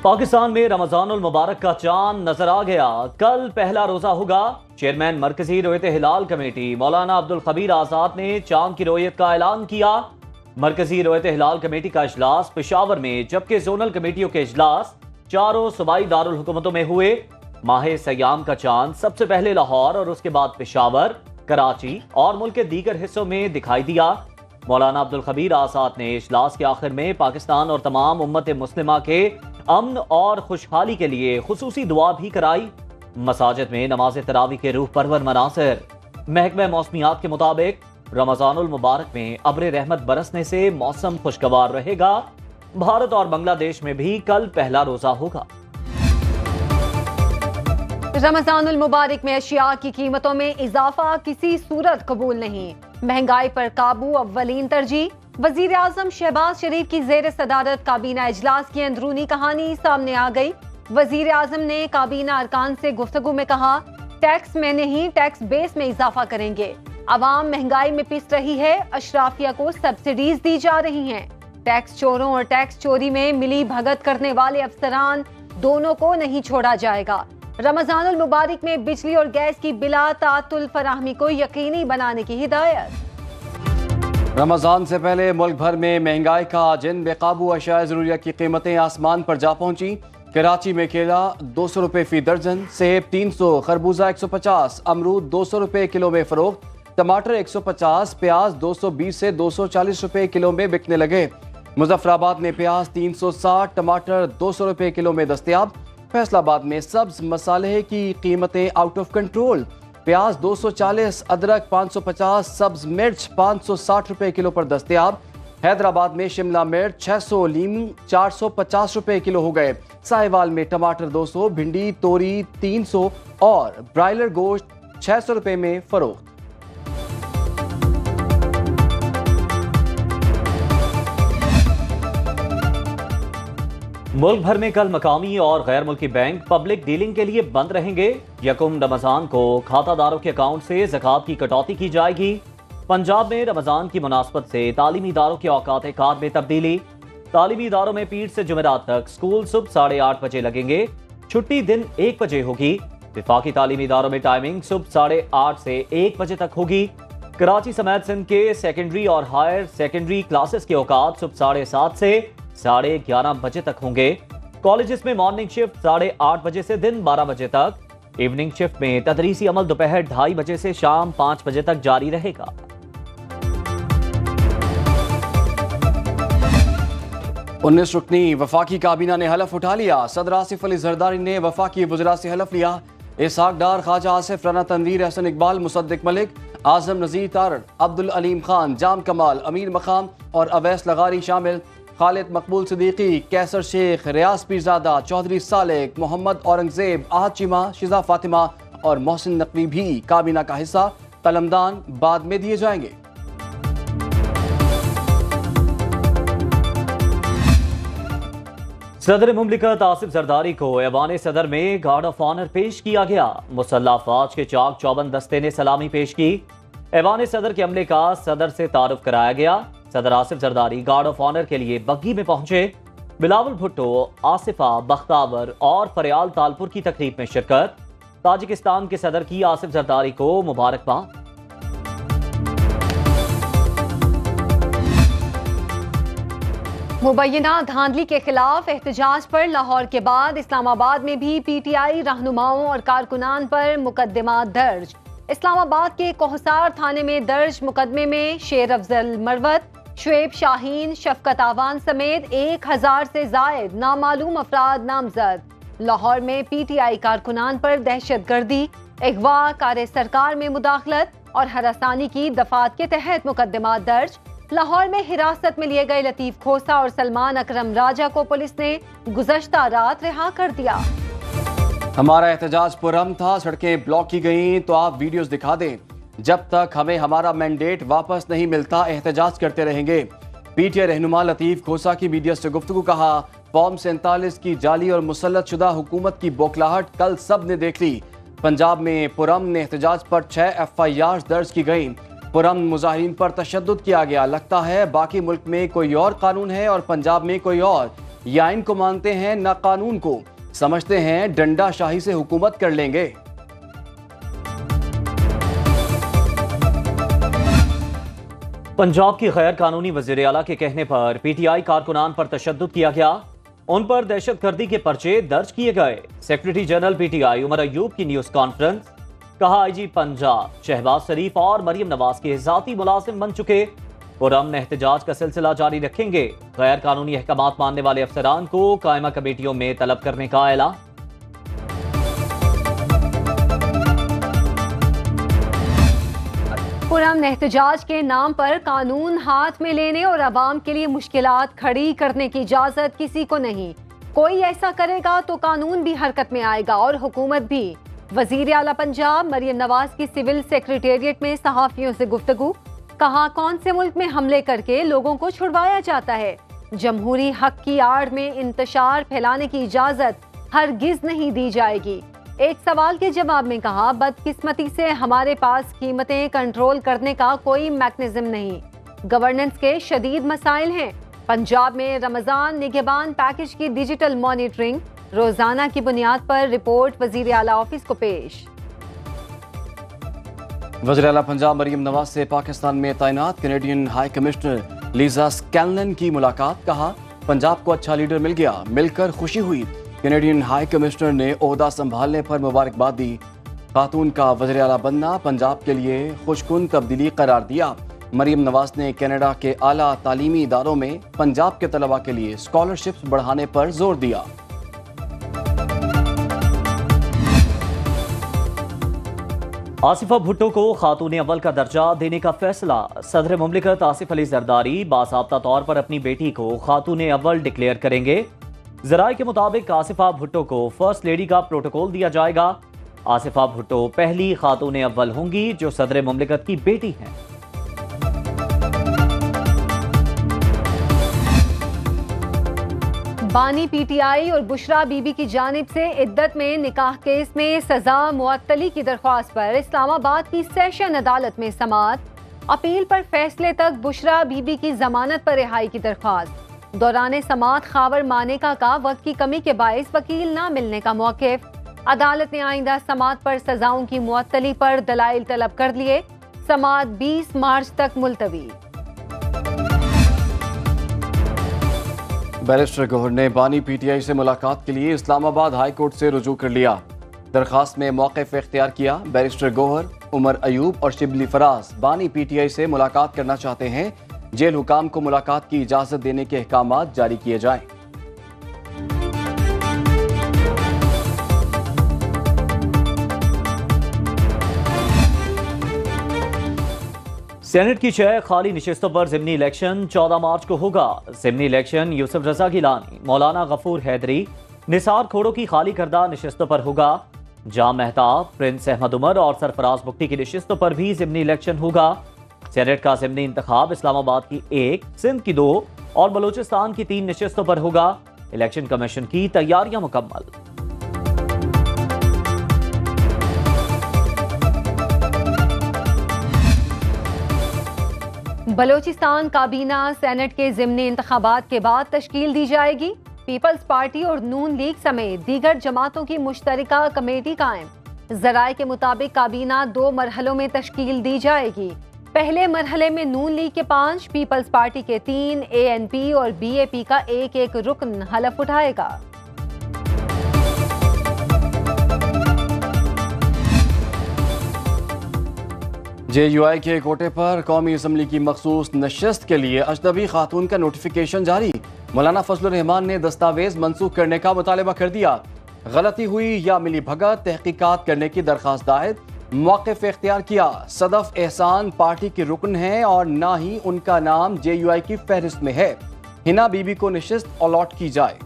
پاکستان میں رمضان المبارک کا چاند نظر آ گیا. کل پہلا روزہ ہوگا. چیئرمین مرکزی رویت ہلال کمیٹی مولانا عبدالخبیر آزاد نے چاند کی رویت کا اعلان کیا. مرکزی رویت ہلال کمیٹی کا اجلاس پشاور میں جبکہ زونل کمیٹیوں کے اجلاس چاروں صوبائی دارالحکومتوں میں ہوئے. ماہ سیام کا چاند سب سے پہلے لاہور اور اس کے بعد پشاور، کراچی اور ملک کے دیگر حصوں میں دکھائی دیا. مولانا عبدالخبیر آزاد نے اجلاس کے آخر میں پاکستان اور تمام امت مسلمہ کے امن اور خوشحالی کے لیے خصوصی دعا بھی کرائی. مساجد میں نماز تراویح کے روح پرور مناظر. محکمہ موسمیات کے مطابق رمضان المبارک میں ابر رحمت برسنے سے موسم خوشگوار رہے گا. بھارت اور بنگلہ دیش میں بھی کل پہلا روزہ ہوگا. رمضان المبارک میں اشیاء کی قیمتوں میں اضافہ کسی صورت قبول نہیں. مہنگائی پر قابو اولین ترجیح. وزیر اعظم شہباز شریف کی زیر صدارت کابینہ اجلاس کی اندرونی کہانی سامنے آ گئی. وزیر اعظم نے کابینہ ارکان سے گفتگو میں کہا، ٹیکس میں نہیں ٹیکس بیس میں اضافہ کریں گے. عوام مہنگائی میں پس رہی ہے، اشرافیہ کو سبسڈیز دی جا رہی ہیں. ٹیکس چوروں اور ٹیکس چوری میں ملی بھگت کرنے والے افسران دونوں کو نہیں چھوڑا جائے گا. رمضان المبارک میں بجلی اور گیس کی بلا تعطل فراہمی کو یقینی بنانے کی ہدایت. رمضان سے پہلے ملک بھر میں مہنگائی کا جن بے قابو اشیاء ضروریات کی قیمتیں آسمان پر جا پہنچی. کراچی میں کیلا 200 روپے فی درجن، سیب 300، خربوزہ 150، امرود 200 روپے کلو میں فروخت، ٹماٹر 150، پیاز 220 سے 240 روپے کلو میں بکنے لگے. مظفر آباد میں پیاز 360، ٹماٹر 200 روپے کلو میں دستیاب. فیصل آباد میں سبز مسالے کی قیمتیں آؤٹ آف کنٹرول. پیاز 240، ادرک 550، سبز مرچ 560 روپے کلو پر دستیاب. حیدرآباد میں شملہ مرچ 600، لیمو 450 روپے کلو ہو گئے. ساہیوال میں ٹماٹر 200، بھنڈی توری 300 اور برائلر گوشت 600 روپے میں فروخت. ملک بھر میں کل مقامی اور غیر ملکی بینک پبلک ڈیلنگ کے لیے بند رہیں گے. یکم رمضان کو کھاتہ داروں کے اکاؤنٹ سے زکوٰۃ کی کٹوتی کی جائے گی. پنجاب میں رمضان کی مناسبت سے تعلیمی اداروں کے اوقات کار میں تبدیلی. تعلیمی اداروں میں پیر سے جمعرات تک سکول صبح 8:30 بجے لگیں گے. چھٹی دن 1 بجے ہوگی. وفاقی تعلیمی اداروں میں ٹائمنگ صبح 8:30 سے 1 بجے تک ہوگی. کراچی سمیت سندھ کے سیکنڈری اور ہائر سیکنڈری کلاسز کے اوقات صبح 7:30 سے 11:30 بجے تک ہوں گے. کالجز میں مارننگ شفٹ 8:30 بجے سے دن 12 بجے تک. ایوننگ شفٹ میں تدریسی عمل دوپہر 2:30 بجے سے شام 5 بجے تک جاری رہے گا. 19 رکنی وفاقی کابینہ نے حلف اٹھا لیا. صدر آصف علی زرداری نے وفاقی وزراء سے حلف لیا. اسحاق ڈار، خواجہ آصف، رانا تنویر، احسن اقبال، مصدق ملک، اعظم نذیر تارڑ، عبدالعلیم خان، جام کمال، امیر مقام اور اویس لغاری شامل. خالد مقبول صدیقی، کیسر شیخ، ریاض پیرزادہ، چودھری صالح، محمد اورنگزیب، احد چیمہ، شزا فاطمہ اور محسن نقوی بھی کابینہ کا حصہ. قلمدان بعد میں دیے جائیں گے. صدر مملکت آصف زرداری کو ایوان صدر میں گارڈ آف آنر پیش کیا گیا. مسلح افواج کے چاق چوبند دستے نے سلامی پیش کی. ایوان صدر کے عملے کا صدر سے تعارف کرایا گیا. صدر Asif Zardari guard of honour کے لیے بگی میں پہنچے. بلاول بھٹو، آصفہ، بختاور اور فریال تالپور کی تقریب میں شرکت. تاجکستان کے صدر کی آصف زرداری کو مبارکباد. مبینہ دھاندلی کے خلاف احتجاج پر لاہور کے بعد اسلام آباد میں بھی پی ٹی آئی رہنماؤں اور کارکنان پر مقدمات درج. اسلام آباد کے کوہسار تھانے میں درج مقدمے میں شیر افضل مروت، شعیب شاہین، شفقت آوان سمیت 1000 سے زائد نامعلوم افراد نامزد. لاہور میں پی ٹی آئی کارکنان پر دہشت گردی، اغوا، کار سرکار میں مداخلت اور ہراسانی کی دفعات کے تحت مقدمات درج. لاہور میں حراست میں لیے گئے لطیف کھوسہ اور سلمان اکرم راجہ کو پولیس نے گزشتہ رات رہا کر دیا. ہمارا احتجاج پرامن تھا، سڑکیں بلاک کی گئیں تو آپ ویڈیوز دکھا دیں. جب تک ہمیں ہمارا مینڈیٹ واپس نہیں ملتا احتجاج کرتے رہیں گے. پی ٹی آئی رہنما لطیف کھوسہ کی میڈیا سے گفتگو. کہا، فارم 47 کی جعلی اور مسلط شدہ حکومت کی بوکھلاہٹ کل سب نے دیکھ لی. پنجاب میں پرامن احتجاج پر 6 FIRs درج کی گئیں. پرامن مظاہرین پر تشدد کیا گیا. لگتا ہے باقی ملک میں کوئی اور قانون ہے اور پنجاب میں کوئی اور. یا آئین کو مانتے ہیں نہ قانون کو، سمجھتے ہیں ڈنڈا شاہی سے حکومت کر لیں گے۔ پنجاب کی غیر قانونی وزیر اعلیٰ کے کہنے پر پی ٹی آئی کارکنان پر تشدد کیا گیا، ان پر دہشت گردی کے پرچے درج کیے گئے۔ Secretary general PTI Omar Ayub کی نیوز کانفرنس، کہا آئی جی پنجاب شہباز شریف اور مریم نواز کے ذاتی ملازم بن چکے، پرامن احتجاج کا سلسلہ جاری رکھیں گے۔ غیر قانونی احکامات ماننے والے افسران کو قائمہ کمیٹیوں میں طلب کرنے کا اعلان۔ پرامن احتجاج کے نام پر قانون ہاتھ میں لینے اور عوام کے لیے مشکلات کھڑی کرنے کی اجازت کسی کو نہیں۔ کوئی ایسا کرے گا تو قانون بھی حرکت میں آئے گا اور حکومت بھی۔ وزیر اعلیٰ پنجاب مریم نواز کی سول سیکریٹریٹ میں صحافیوں سے گفتگو، کہا کون سے ملک میں حملے کر کے لوگوں کو چھڑوایا جاتا ہے؟ جمہوری حق کی آڑ میں انتشار پھیلانے کی اجازت ہرگز نہیں دی جائے گی۔ ایک سوال کے جواب میں کہا بدقسمتی سے ہمارے پاس قیمتیں کنٹرول کرنے کا کوئی میکنزم نہیں، گورننس کے شدید مسائل ہیں۔ پنجاب میں رمضان نگہبان پیکج کی ڈیجیٹل مانیٹرنگ، روزانہ کی بنیاد پر رپورٹ وزیر اعلیٰ آفس کو پیش۔ وزیر اعلیٰ پنجاب مریم نواز سے پاکستان میں تعینات کینیڈین ہائی کمشنر لیزا سکینلن کی ملاقات، کہا پنجاب کو اچھا لیڈر مل گیا، مل کر خوشی ہوئی۔ کینیڈین ہائی کمشنر نے عہدہ سنبھالنے پر مبارکباد دی، خاتون کا وزیر اعلیٰ بننا پنجاب کے لیے خوشکن تبدیلی قرار دیا۔ مریم نواز نے کینیڈا کے اعلیٰ تعلیمی اداروں میں پنجاب کے طلباء کے لیے اسکالرشپس بڑھانے پر زور دیا۔ آصفہ بھٹو کو خاتون اول کا درجہ دینے کا فیصلہ، صدر مملکت آصف علی زرداری باضابطہ طور پر اپنی بیٹی کو خاتون اول ڈکلیئر کریں گے۔ ذرائع کے مطابق آصفہ بھٹو کو فرسٹ لیڈی کا پروٹوکول دیا جائے گا۔ آصفہ بھٹو پہلی خاتون اول ہوں گی جو صدر مملکت کی بیٹی ہیں۔ بانی پی ٹی آئی اور بشرا بی بی کی جانب سے عدت میں نکاح کیس میں سزا معطلی کی درخواست پر اسلام آباد کی سیشن عدالت میں سماعت، اپیل پر فیصلے تک بشرا بی بی کی ضمانت پر رہائی کی درخواست۔ دوران سماعت خاور مانیکا کا وقت کی کمی کے باعث وکیل نہ ملنے کا موقف، عدالت نے آئندہ سماعت پر سزاؤں کی معطلی پر دلائل طلب کر لیے، سماعت 20 مارچ تک ملتوی۔ بیرسٹر گوہر نے بانی پی ٹی آئی سے ملاقات کے لیے اسلام آباد ہائی کورٹ سے رجوع کر لیا، درخواست میں موقف اختیار کیا۔ بیرسٹر گوہر، عمر ایوب اور شبلی فراز بانی پی ٹی آئی سے ملاقات کرنا چاہتے ہیں، جیل حکام کو ملاقات کی اجازت دینے کے احکامات جاری کیے جائیں۔ سینٹ کی 6 خالی نشستوں پر ضمنی الیکشن 14 مارچ کو ہوگا۔ ضمنی الیکشن یوسف رضا گیلانی، مولانا غفور حیدری، نثار کھوڑوں کی خالی کردہ نشستوں پر ہوگا۔ جام مہتاب، پرنس احمد عمر اور سرفراز بگٹی کی نشستوں پر بھی ضمنی الیکشن ہوگا۔ سینٹ کا ضمنی انتخاب اسلام آباد کی 1، سندھ کی 2 اور بلوچستان کی 3 نشستوں پر ہوگا۔ الیکشن کمیشن کی تیاریاں مکمل۔ بلوچستان کابینہ سینٹ کے ضمنی انتخابات کے بعد تشکیل دی جائے گی۔ پیپلز پارٹی اور نون لیگ سمیت دیگر جماعتوں کی مشترکہ کمیٹی قائم۔ ذرائع کے مطابق کابینہ 2 مرحلوں میں تشکیل دی جائے گی۔ پہلے مرحلے میں نون لیگ کے 5، پیپلز پارٹی کے 3، اے این پی اور بی اے پی کا ایک رکن حلف اٹھائے گا۔ جے یو آئی کے کوٹے پر قومی اسمبلی کی مخصوص نشست کے لیے اجنبی خاتون کا نوٹیفیکیشن جاری، مولانا فضل الرحمان نے دستاویز منسوخ کرنے کا مطالبہ کر دیا۔ غلطی ہوئی یا ملی بھگت، تحقیقات کرنے کی درخواست دائر، موقف اختیار کیا۔ صدف احسان پارٹی کے رکن ہیں اور نہ ہی ان کا نام جے یو آئی کی فہرست میں ہے، ہنا بی بی کو نشست الاٹ کی جائے۔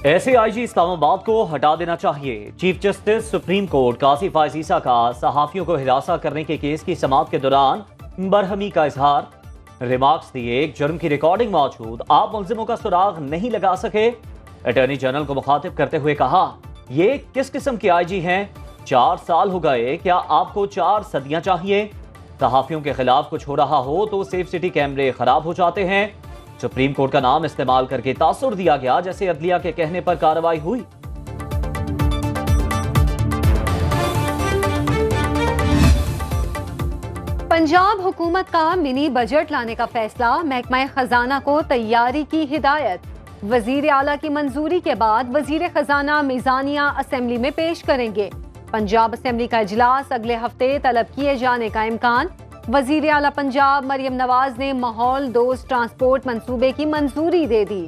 ایسے آئی جی اسلام آباد کو ہٹا دینا چاہیے۔ چیف جسٹس سپریم کورٹ قاضی فائز عیسیٰ کا صحافیوں کو ہراساں کرنے کے کیس کی سماعت کے دوران برہمی کا اظہار، ریمارکس دیے ایک جرم کی ریکارڈنگ موجود، آپ ملزموں کا سراغ نہیں لگا سکے۔ اٹارنی جنرل کو مخاطب کرتے ہوئے کہا، یہ کس قسم کے آئی جی ہیں؟ 4 سال ہو گئے، کیا آپ کو 4 صدیاں چاہیے؟ صحافیوں کے خلاف کچھ ہو رہا ہو تو سیف سٹی کیمرے خراب ہو جاتے ہیں. سپریم کورٹ کا نام استعمال کر کے تاثر دیا گیا جیسے عدلیہ کے کہنے پر کارروائی ہوئی. پنجاب حکومت کا منی بجٹ لانے کا فیصلہ، محکمہ خزانہ کو تیاری کی ہدایت. وزیر اعلیٰ کی منظوری کے بعد وزیر خزانہ میزانیہ اسمبلی میں پیش کریں گے. پنجاب اسمبلی کا اجلاس اگلے ہفتے طلب کیے جانے کا امکان. وزیر اعلیٰ پنجاب مریم نواز نے ماحول دوست ٹرانسپورٹ منصوبے کی منظوری دے دی.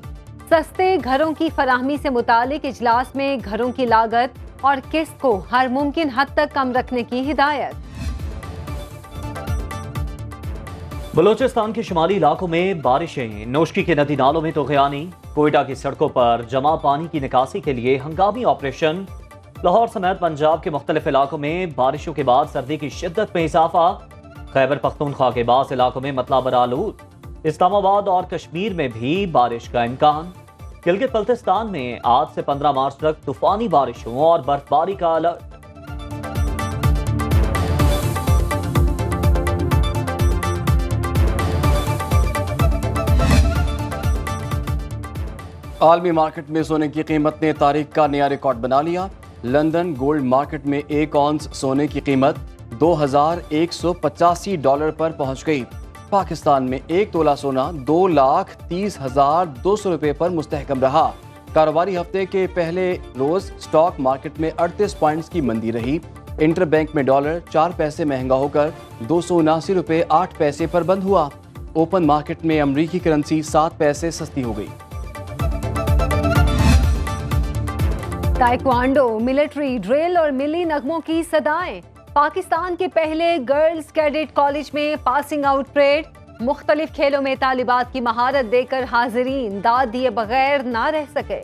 سستے گھروں کی فراہمی سے متعلق اجلاس میں گھروں کی لاگت اور قسط کو ہر ممکن حد تک کم رکھنے کی ہدایت. بلوچستان کے شمالی علاقوں میں بارشیں، نوشکی کے ندی نالوں میں طغیانی، کوئٹہ کی سڑکوں پر جمع پانی کی نکاسی کے لیے ہنگامی آپریشن. لاہور سمیت پنجاب کے مختلف علاقوں میں بارشوں کے بعد سردی کی شدت میں اضافہ. خیبر پختونخوا کے بعض علاقوں میں مطلع برآلود. اسلام آباد اور کشمیر میں بھی بارش کا امکان. گلگت بلتستان میں آج سے 15 مارچ تک طوفانی بارشوں اور برف باری کا الرٹ. عالمی مارکیٹ میں سونے کی قیمت نے تاریخ کا نیا ریکارڈ بنا لیا. لندن گولڈ مارکیٹ میں ایک اونس سونے کی قیمت $2,185 پر پہنچ گئی. پاکستان میں ایک تولہ سونا $2,30,200 پر مستحکم رہا. کاروباری ہفتے کے پہلے روز سٹاک مارکیٹ میں 38 پوائنٹس کی مندی رہی. انٹر بینک میں ڈالر 4 پیسے مہنگا ہو کر $279.08 پر بند ہوا. اوپن مارکیٹ میں امریکی کرنسی 7 پیسے سستی ہو گئی. تائیکوانڈو، ملٹری ڈرل اور ملی نغموں کی صدائیں. پاکستان کے پہلے گرلز کیڈٹ کالج میں پاسنگ آؤٹ پریڈ. مختلف کھیلوں میں طالبات کی مہارت دے کر حاضرین داد دیے بغیر نہ رہ سکے.